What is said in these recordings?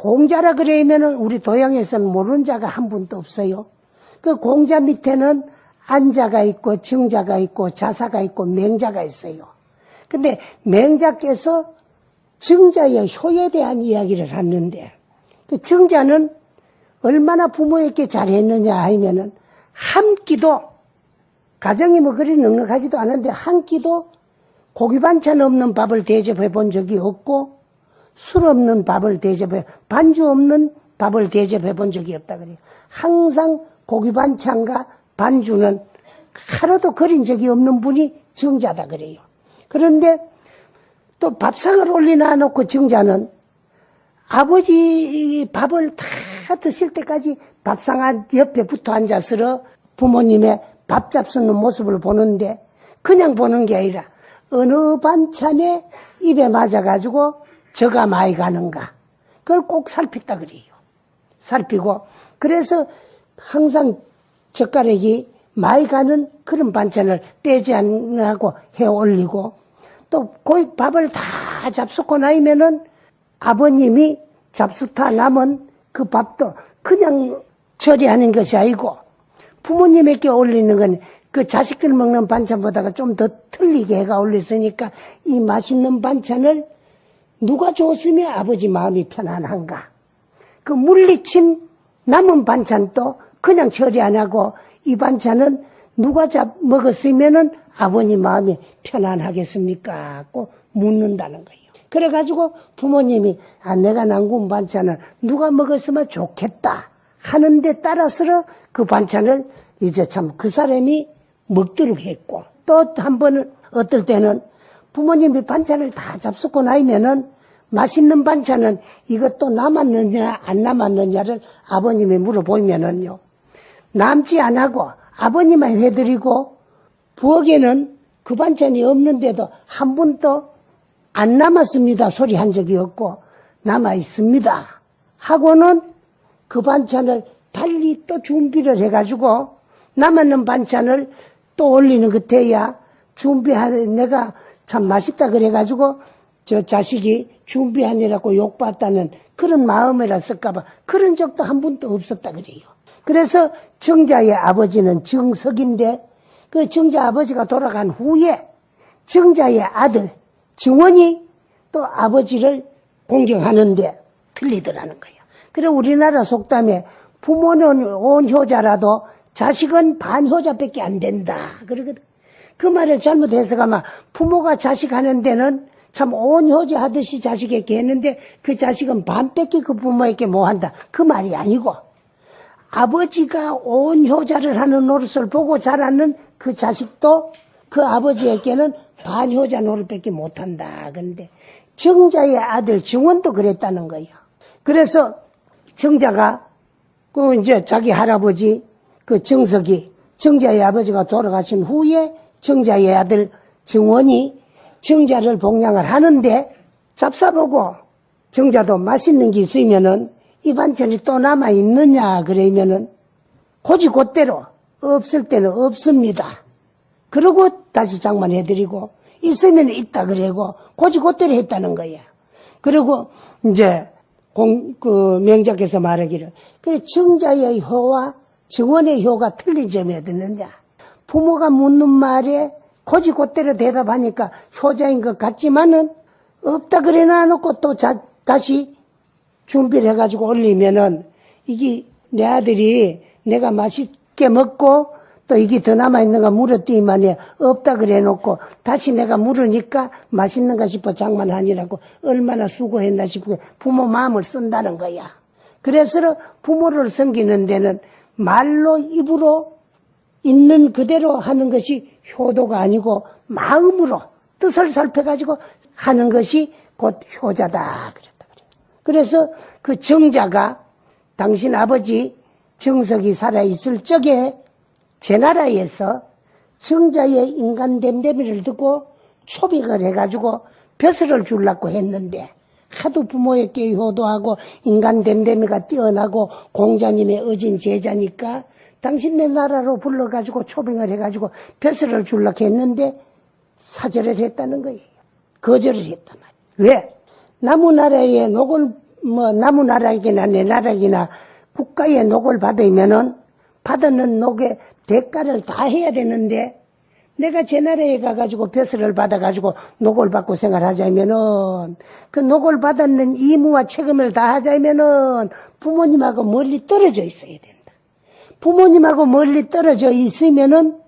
공자라 그러면은 우리 도양에서는 모르는 자가 한 분도 없어요. 그 공자 밑에는 안자가 있고 정자가 있고 자사가 있고 맹자가 있어요. 근데 맹자께서 정자의 효에 대한 이야기를 하는데 그 정자는 얼마나 부모에게 잘했느냐 하면은 한 끼도 가정이 뭐 그리 넉넉하지도 않은데 한 끼도 고기 반찬 없는 밥을 대접해 본 적이 없고 술 없는 밥을 대접해 반주 없는 밥을 대접해 본 적이 없다 그래요. 항상 고기 반찬과 반주는 하루도 거린 적이 없는 분이 정자다 그래요. 그런데 또 밥상을 올려놔 놓고 정자는 아버지 밥을 다 드실 때까지 밥상 옆에 붙어 앉아서 부모님의 밥 잡수는 모습을 보는데 그냥 보는 게 아니라 어느 반찬에 입에 맞아가지고 저가 많이 가는가 그걸 꼭 살폈다 그래요. 살피고 그래서 항상 젓가락이 많이 가는 그런 반찬을 떼지 않고 해 올리고 또 거의 밥을 다 잡수고 나면은 아버님이 잡수다 남은 그 밥도 그냥 처리하는 것이 아니고 부모님에게 올리는 건 그 자식들 먹는 반찬보다가 좀 더 틀리게 해가 올렸으니까 이 맛있는 반찬을 누가 줬으면 아버지 마음이 편안한가. 그 물리친 남은 반찬도 그냥 처리 안 하고 이 반찬은 누가 먹었으면은 아버님 마음이 편안하겠습니까? 하고 묻는다는 거예요. 그래가지고 부모님이 내가 남군 반찬을 누가 먹었으면 좋겠다 하는데 따라서 그 반찬을 이제 참 그 사람이 먹도록 했고 또 한 번은 어떨 때는 부모님이 반찬을 다 잡수고 나면은 맛있는 반찬은 이것도 남았느냐 안 남았느냐를 아버님이 물어보면은요 남지 안 하고 아버님만 해드리고 부엌에는 그 반찬이 없는데도 한 번도 안 남았습니다 소리 한 적이 없고 남아 있습니다 하고는 그 반찬을 달리 또 준비를 해가지고 남았는 반찬을 또 올리는 그때야 준비하는 내가 참 맛있다 그래가지고 저 자식이 준비하느라고 욕받다는 그런 마음이라을까봐 그런 적도 한 번도 없었다 그래요. 그래서 정자의 아버지는 정석인데 그 정자 아버지가 돌아간 후에 정자의 아들 정원이 또 아버지를 공경하는데 틀리더라는 거예요. 그래 우리나라 속담에 부모는 온효자라도 자식은 반효자밖에 안 된다 그러거든. 그 말을 잘못 해석하면 부모가 자식 하는 데는 참 온효자 하듯이 자식에게 했는데 그 자식은 반밖에 그 부모에게 뭐 한다 그 말이 아니고 아버지가 온효자를 하는 노릇을 보고 자라는 그 자식도 그 아버지에게는 반효자 노릇밖에 못한다. 그런데 정자의 아들 정원도 그랬다는 거예요. 그래서 정자가 그 이제 자기 할아버지 그 정석이 정자의 아버지가 돌아가신 후에 정자의 아들 정원이 정자를 봉양을 하는데 잡사보고 정자도 맛있는 게 있으면은 이 반찬이 또 남아 있느냐 그러면은 고지곧대로 없을 때는 없습니다. 그러고 다시 장만해드리고 있으면 있다 그러고 고지곧대로 했다는 거야. 그리고 이제 명작에서 말하기를 그래 정자의 효와 정원의 효가 틀린 점이 어딨느냐. 부모가 묻는 말에 고지곧대로 대답하니까 효자인 것 같지만은 없다 그래 놔놓고 또 다시 준비를 해가지고 올리면은 이게 내 아들이 내가 맛있게 먹고 또 이게 더 남아있는가 물었더니만이 없다 그래 놓고 다시 내가 물으니까 맛있는가 싶어 장만하니라고 얼마나 수고했나 싶고 부모 마음을 쓴다는 거야. 그래서 부모를 섬기는 데는 말로 입으로 있는 그대로 하는 것이 효도가 아니고 마음으로 뜻을 살펴가지고 하는 것이 곧 효자다 그랬다 그래요. 그래서 그 정자가 당신 아버지 정석이 살아있을 적에 제 나라에서 정자의 인간 댐댐이를 듣고 초빙을 해가지고 벼슬을 주려고 했는데 하도 부모에게 효도하고 인간 댐댐이가 뛰어나고 공자님의 어진 제자니까 당신네 나라로 불러가지고 초빙을 해가지고 벼슬을 주려고 했는데 사절을 했다는 거예요. 거절을 했단 말이에요. 왜? 남의 나라에 녹을 뭐 나무나락이나 내 나락이나 국가의 녹을 받으면은 받는 녹의 대가를 다 해야 되는데 내가 제 나라에 가가지고 벼슬을 받아가지고 녹을 받고 생활하자면은 그 녹을 받았는 의무와 책임을 다 하자면은 부모님하고 멀리 떨어져 있어야 된다. 부모님하고 멀리 떨어져 있으면은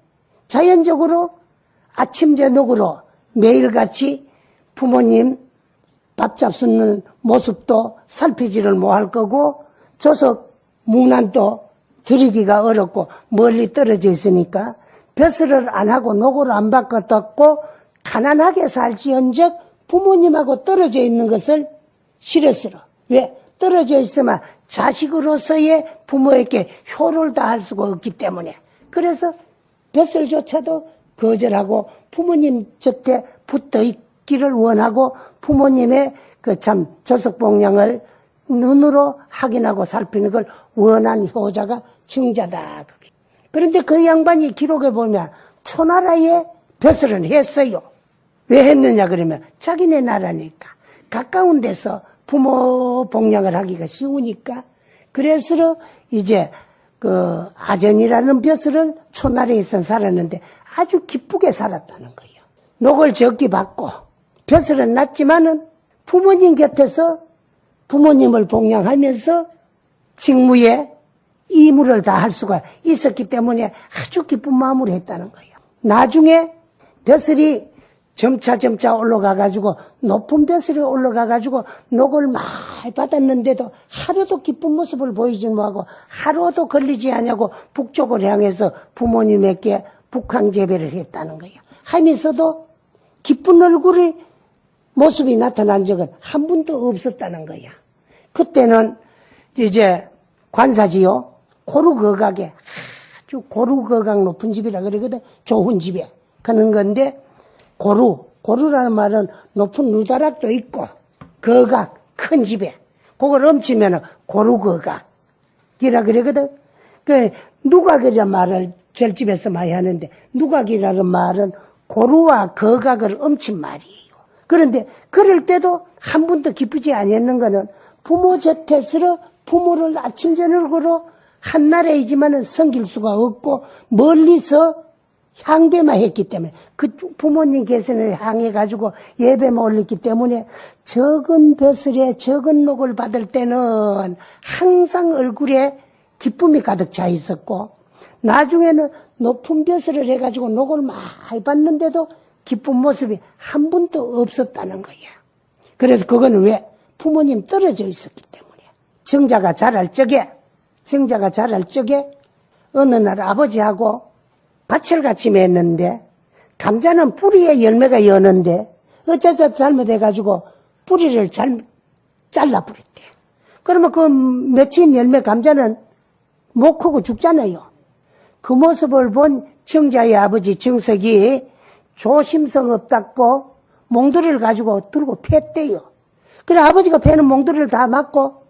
자연적으로 아침 저녁으로 매일같이 부모님 밥 잡수는 모습도 살피지를 못할 거고 조석 문안도 드리기가 어렵고 멀리 떨어져 있으니까 벼슬을 안 하고 노고를 안 바꿨고 가난하게 살지언정 부모님하고 떨어져 있는 것을 싫어스러. 왜? 떨어져 있으면 자식으로서의 부모에게 효를 다할 수가 없기 때문에. 그래서 벼슬조차도 거절하고 부모님 곁에 붙어 있기를 원하고 부모님의 그 참 조석봉양을 눈으로 확인하고 살피는 걸 원한 효자가 증자다. 그런데 그 양반이 기록해 보면 초나라에 벼슬은 했어요. 왜 했느냐 그러면 자기네 나라니까 가까운 데서 부모 봉양을 하기가 쉬우니까. 그래서 이제 그 아전이라는 벼슬을 초나라에서 살았는데 아주 기쁘게 살았다는 거예요. 녹을 적게 받고 벼슬은 났지만은 부모님 곁에서 부모님을 봉양하면서 직무에 의무를 다할 수가 있었기 때문에 아주 기쁜 마음으로 했다는 거예요. 나중에 벼슬이 점차 올라가가지고 높은 벼슬이 올라가가지고 녹을 많이 받았는데도 하루도 기쁜 모습을 보이지 못하고 하루도 걸리지 않냐고 북쪽을 향해서 부모님에게 북항재배를 했다는 거예요. 하면서도 기쁜 얼굴이 모습이 나타난 적은 한 번도 없었다는 거야. 그때는 이제 관사지요. 고루거각에 아주 고루거각 높은 집이라 그러거든. 좋은 집에. 그런 건데 고루라는 말은 높은 누다락도 있고 거각 큰 집에 그걸 엄치면은 고루거각이라 그러거든. 그 누각이라는 말을 절집에서 많이 하는데 누각이라는 말은 고루와 거각을 엄친 말이에요. 그런데 그럴 때도 한 번도 기쁘지 아니했는 거는 부모 곁에서 부모를 아침 저녁으로 한 나라이지만은 섬길 수가 없고 멀리서 향배만 했기 때문에 그 부모님께서는 향해가지고 예배만 올렸기 때문에 적은 벼슬에 적은 녹을 받을 때는 항상 얼굴에 기쁨이 가득 차 있었고 나중에는 높은 벼슬을 해가지고 녹을 많이 받는데도 기쁜 모습이 한 번도 없었다는 거야. 그래서 그거는 왜? 부모님 떨어져 있었기 때문에. 정자가 자랄 적에 어느 날 아버지하고 밭을 같이 맺는데 감자는 뿌리에 열매가 여는데 어쩌다 잘못해가지고 뿌리를 잘라버렸대. 그러면 그 맺힌 열매 감자는 못 크고 죽잖아요. 그 모습을 본 정자의 아버지 정석이 조심성 없다고 몽돌이를 가지고 들고 팼대요. 그래 아버지가 패는 몽돌이를 다 맞고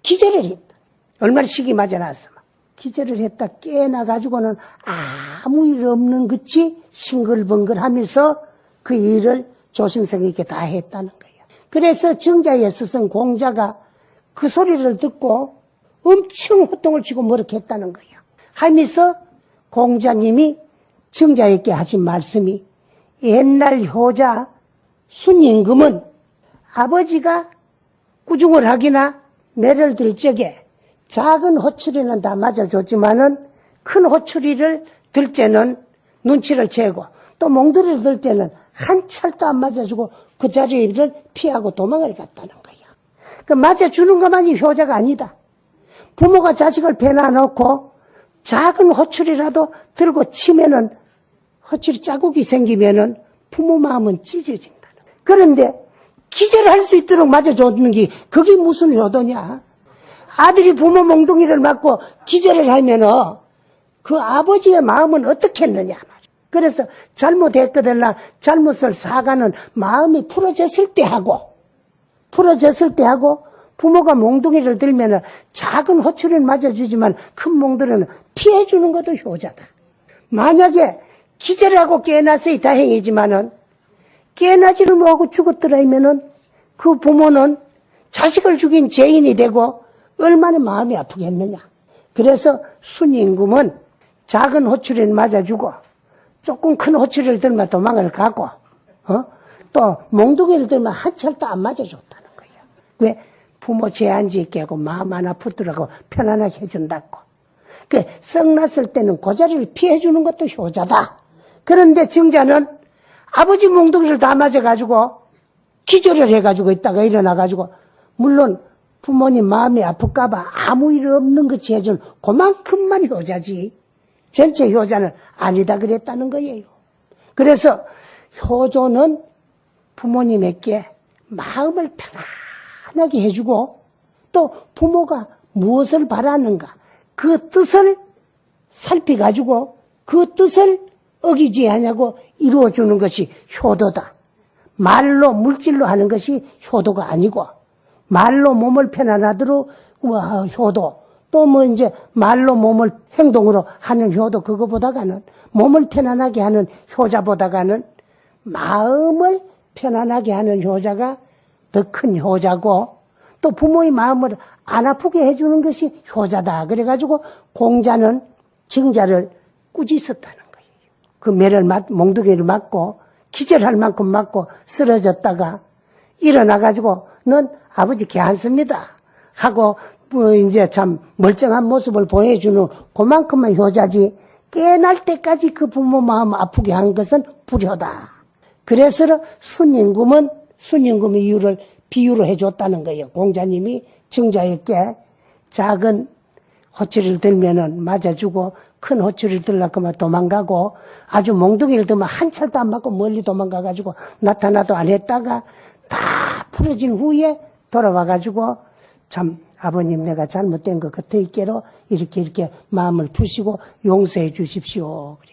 기절을 했다. 얼마나 식이 맞아놨어. 기절을 했다 깨어나가지고는 아무 일 없는 것이 싱글벙글 하면서 그 일을 조심성 있게 다 했다는 거예요. 그래서 정자의 스승 공자가 그 소리를 듣고 엄청 호통을 치고 뭐렇게 했다는 거예요. 하면서 공자님이 정자에게 하신 말씀이 옛날 효자 순임금은 아버지가 꾸중을 하기나 매를 들 적에 작은 호추리는 다 맞아줬지만은 큰 호추리를 들 때는 눈치를 채고 또 몽둥이를 들 때는 한 찰도 안 맞아주고 그 자리를 피하고 도망을 갔다는 거야. 그 맞아주는 것만이 효자가 아니다. 부모가 자식을 배나 놓고 작은 호추리라도 들고 치면은 호추리 자국이 생기면은 부모 마음은 찢어진다. 그런데 기절할 수 있도록 맞아줬는 게 그게 무슨 효도냐? 아들이 부모 몽둥이를 맞고 기절을 하면은 그 아버지의 마음은 어떻게 했느냐? 그래서 잘못했거든나 잘못을 사가는 마음이 풀어졌을 때 하고 부모가 몽둥이를 들면은 작은 호추리는 맞아주지만 큰 몽둥이는 피해주는 것도 효자다. 만약에 기절하고 깨어났어야 다행이지만은 깨어나지를 못하고 죽었더라면은 그 부모는 자식을 죽인 죄인이 되고 얼마나 마음이 아프겠느냐. 그래서 순임금은 작은 호출을 맞아주고 조금 큰 호출을 들면 도망을 가고 또 몽둥이를 들면 한 철도 안 맞아줬다는 거예요. 왜? 부모 죄안짓게 하고 마음 안 아프더라고 편안하게 해준다고. 썩났을 때는 그 자리를 피해주는 것도 효자다. 그런데 증자는 아버지 몽둥이를 다 맞아가지고 기절을 해가지고 있다가 일어나가지고 물론 부모님 마음이 아플까봐 아무 일 없는 것이 해준 그만큼만 효자지 전체 효자는 아니다 그랬다는 거예요. 그래서 효조는 부모님에게 마음을 편안하게 해주고 또 부모가 무엇을 바라는가 그 뜻을 살펴가지고 그 뜻을 어기지 하냐고 이루어주는 것이 효도다. 말로 물질로 하는 것이 효도가 아니고 말로 몸을 편안하도록 효도 또 뭐 이제 말로 몸을 행동으로 하는 효도 그거보다가는 몸을 편안하게 하는 효자보다가는 마음을 편안하게 하는 효자가 더 큰 효자고 또 부모의 마음을 안 아프게 해주는 것이 효자다. 그래가지고 공자는 증자를 꾸짖었다는 거예요. 그 매를 몽둥이를 맞고 기절할 만큼 맞고 쓰러졌다가 일어나가지고 넌 아버지 괜찮습니다 하고 뭐 이제 참 멀쩡한 모습을 보여주는 그만큼만 효자지 깨어날 때까지 그 부모 마음 아프게 한 것은 불효다. 그래서 순임금의 이유를 비유로 해줬다는 거예요. 공자님이 증자에게 작은 호치를 들면은 맞아주고 큰 호치를 들려고 하면 도망가고 아주 몽둥이를 들면 한 철도 안 맞고 멀리 도망가가지고 나타나도 안 했다가 다 풀어진 후에 돌아와가지고 참 아버님 내가 잘못된 것 같으니께로 이렇게 마음을 푸시고 용서해 주십시오. 그래.